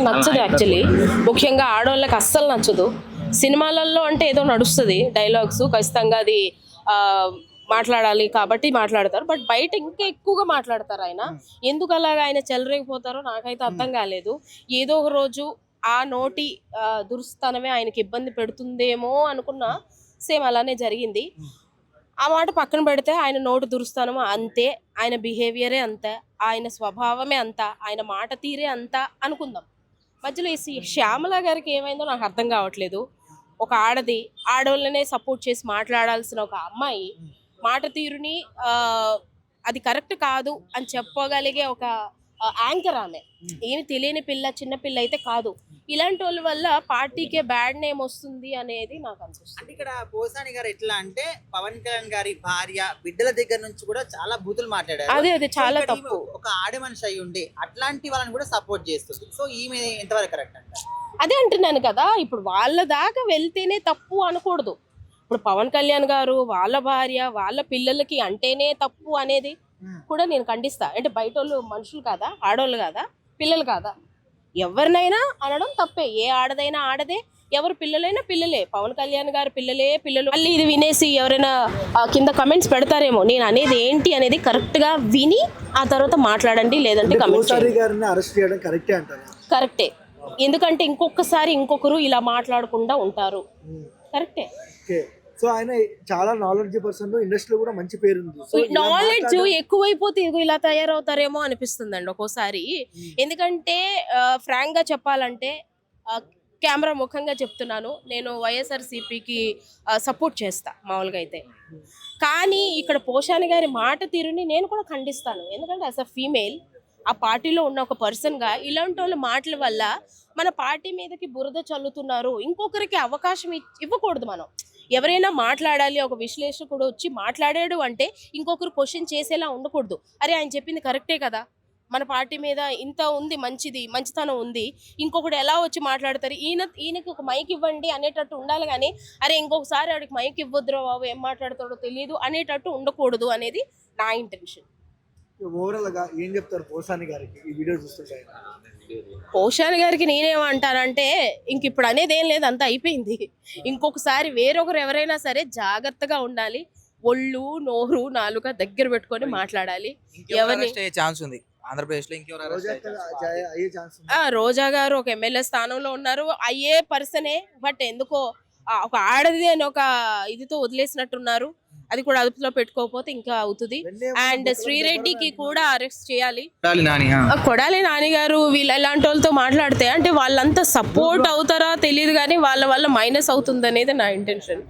నచ్చదు యాక్చువల్లీ. ముఖ్యంగా ఆడవాళ్ళకి అస్సలు నచ్చదు. సినిమాలలో అంటే ఏదో నడుస్తుంది డైలాగ్స్, ఖచ్చితంగా అది ఆ, మాట్లాడాలి కాబట్టి మాట్లాడతారు. బట్ బయట ఇంకా ఎక్కువగా మాట్లాడతారు ఆయన. ఎందుకు అలాగా ఆయన చెలరేగిపోతారో నాకైతే అర్థం కాలేదు. ఏదో ఒక రోజు ఆ నోటి దురుస్తనమే ఆయనకి ఇబ్బంది పెడుతుందేమో అనుకున్నా, సేమ్ అలానే జరిగింది. ఆ మాట పక్కన పెడితే ఆయన నోటు దురుస్తానము అంతే, ఆయన బిహేవియరే అంత, ఆయన స్వభావమే అంత, ఆయన మాట తీరే అంత అనుకుందాం. మధ్యలో ఈ శ్యామల గారికి ఏమైందో నాకు అర్థం కావట్లేదు. ఒక ఆడది, ఆడవాళ్ళనే సపోర్ట్ చేసి మాట్లాడాల్సిన ఒక అమ్మాయి మాట తీరుని అది కరెక్ట్ కాదు అని చెప్పగలిగే ఒక యాంకర్ ఆమె. ఏమి తెలియని పిల్ల, చిన్న పిల్ల అయితే కాదు. ఇలాంటి వాళ్ళ వల్ల పార్టీకే బ్యాడ్ నేమ్ వస్తుంది అనేది నాకు అనిపిస్తుంది. అంటే ఇక్కడ పోసాని గారు ఎట్లా అంటే పవన్ కళ్యాణ్ గారి భార్య బిడ్డల దగ్గర నుంచి కూడా చాలా బూతులు మాట్లాడారు. అదే చాలా తప్పు. ఒక ఆడ మనిషి అయి ఉండి అట్లాంటి వాళ్ళని కూడా సపోర్ట్ చేస్తుంది. సో ఈమె ఎంతవరకు కరెక్ట్ అంట? అదే అంటున్నాను కదా, ఇప్పుడు వాళ్ళ దాకా వెళ్తేనే తప్పు అనకూడదు. ఇప్పుడు పవన్ కళ్యాణ్ గారు వాళ్ళ భార్య వాళ్ళ పిల్లలకి అంటేనే తప్పు అనేది కూడా నేను ఖండిస్తా. అంటే బయట వాళ్ళు మనుషులు కాదా, ఆడవాళ్ళు కాదా, పిల్లలు కాదా? ఎవరినైనా అనడం తప్పే. ఏ ఆడదైనా ఆడదే, ఎవరు పిల్లలైనా పిల్లలే. పవన్ కళ్యాణ్ గారు పిల్లలే పిల్లలు. మళ్ళీ ఇది వినేసి ఎవరైనా కింద కమెంట్స్ పెడతారేమో. నేను అనేది ఏంటి అనేది కరెక్ట్ గా విని ఆ తర్వాత మాట్లాడండి, లేదంటే కమెంట్ కరెక్టే. ఎందుకంటే ఇంకొకసారి ఇంకొకరు ఇలా మాట్లాడకుండా ఉంటారు. కరెక్టే. సో ఆయన చాలా నాలెడ్జ్ పర్సన్, ఇండస్ట్రీలో కూడా మంచి పేరు ఉంది. నాలెడ్జ్ ఎక్కువైపోతే ఇలా తయారవుతారేమో అనిపిస్తుందండి ఒక్కోసారి. ఎందుకంటే ఫ్రాంక్ గా చెప్పాలంటే, కెమెరా ముఖంగా చెప్తున్నాను, నేను వైఎస్ఆర్సీపీకి సపోర్ట్ చేస్తా మామూలుగా అయితే. కానీ ఇక్కడ పోషాని గారి మాట తీరుని నేను కూడా ఖండిస్తాను. ఎందుకంటే యాజ్ అ ఫీమేల్, ఆ పార్టీలో ఉన్న ఒక పర్సన్గా ఇలాంటి వాళ్ళ మాటల వల్ల మన పార్టీ మీదకి బురద చల్లుతున్నారు. ఇంకొకరికి అవకాశం ఇవ్వకూడదు. మనం ఎవరైనా మాట్లాడాలి, ఒక విశ్లేషకుడు వచ్చి మాట్లాడాడు అంటే ఇంకొకరు క్వశ్చన్ చేసేలా ఉండకూడదు. అరే ఆయన చెప్పింది కరెక్టే కదా, మన పార్టీ మీద ఇంత ఉంది, మంచితనం ఉంది, ఇంకొకటి ఎలా వచ్చి మాట్లాడతారు, ఈయనకి ఒక మైక్ ఇవ్వండి అనేటట్టు ఉండాలి. కానీ అరే ఇంకొకసారి ఆడికి మైక్ ఇవ్వద్దురా బాబు, ఏం మాట్లాడతాడో తెలియదు అనేటట్టు ఉండకూడదు అనేది నా ఇంటెన్షన్. ఓవరాల్ గా ఏం చెప్తారు పోసాని గారికి ఈ వీడియో చూస్తుంటే? పోషాని గారికి నేనేమంటానంటే, ఇంక ఇప్పుడు అనేది ఏం లేదు, అంతా అయిపోయింది. ఇంకొకసారి వేరొకరు ఎవరైనా సరే జాగ్రత్తగా ఉండాలి. ఒళ్ళు, నోరు, నాలుక దగ్గర పెట్టుకొని మాట్లాడాలి. ఎవరిని ఛాన్స్ ఉంది ఆంధ్రప్రదేశ్ లో? రోజా గారు ఒక ఎమ్మెల్యే స్థానంలో ఉన్నారు, అయ్యే పర్సనే. బట్ ఎందుకో ఒక ఆడది అని ఒక ఇదితో వదిలేసినట్టున్నారు. అది కూడా అదుపులో పెట్టుకోకపోతే ఇంకా అవుతుంది. అండ్ శ్రీరెడ్డికి కూడా అరెస్ట్ చేయాలి. కొడాలి నాని గారు వీళ్ళు ఎలాంటి వాళ్ళతో మాట్లాడితే అంటే వాళ్ళంతా సపోర్ట్ అవుతారా తెలియదు, కానీ వాళ్ళ వల్ల మైనస్ అవుతుంది అనేది నా ఇంటెన్షన్.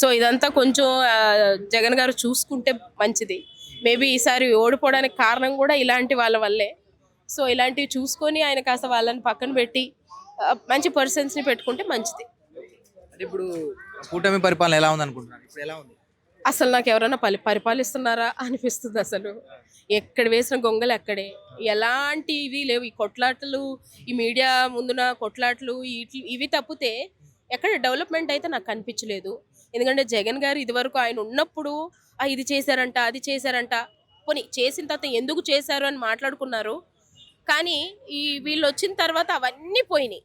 సో ఇదంతా కొంచెం జగన్ గారు చూసుకుంటే మంచిది. మేబీ ఈసారి ఓడిపోవడానికి కారణం కూడా ఇలాంటి వాళ్ళ వల్లే. సో ఇలాంటివి చూసుకొని ఆయన కాస్త వాళ్ళని పక్కన పెట్టి మంచి పర్సన్స్ని పెట్టుకుంటే మంచిది. ఇప్పుడు కూటమి పరిపాలన ఎలా ఉంది అనుకుంటున్నారు? ఇప్పుడు ఎలా ఉంది? అసలు నాకు ఎవరైనా పరిపాలిస్తున్నారా అనిపిస్తుంది. అసలు ఎక్కడ వేసిన గొంగలు అక్కడే. ఎలాంటి ఇవి లేవు. ఈ కొట్లాటలు, ఈ మీడియా ముందున కొట్లాటలు ఇవి తప్పితే ఎక్కడ డెవలప్మెంట్ అయితే నాకు కనిపించలేదు. ఎందుకంటే జగన్ గారు ఇదివరకు ఆయన ఉన్నప్పుడు ఇది చేశారంట, అది చేశారంట, పోనీ చేసిన తర్వాత ఎందుకు చేశారు అని మాట్లాడుకున్నారు. కానీ వీళ్ళు వచ్చిన తర్వాత అవన్నీ పోయినాయి.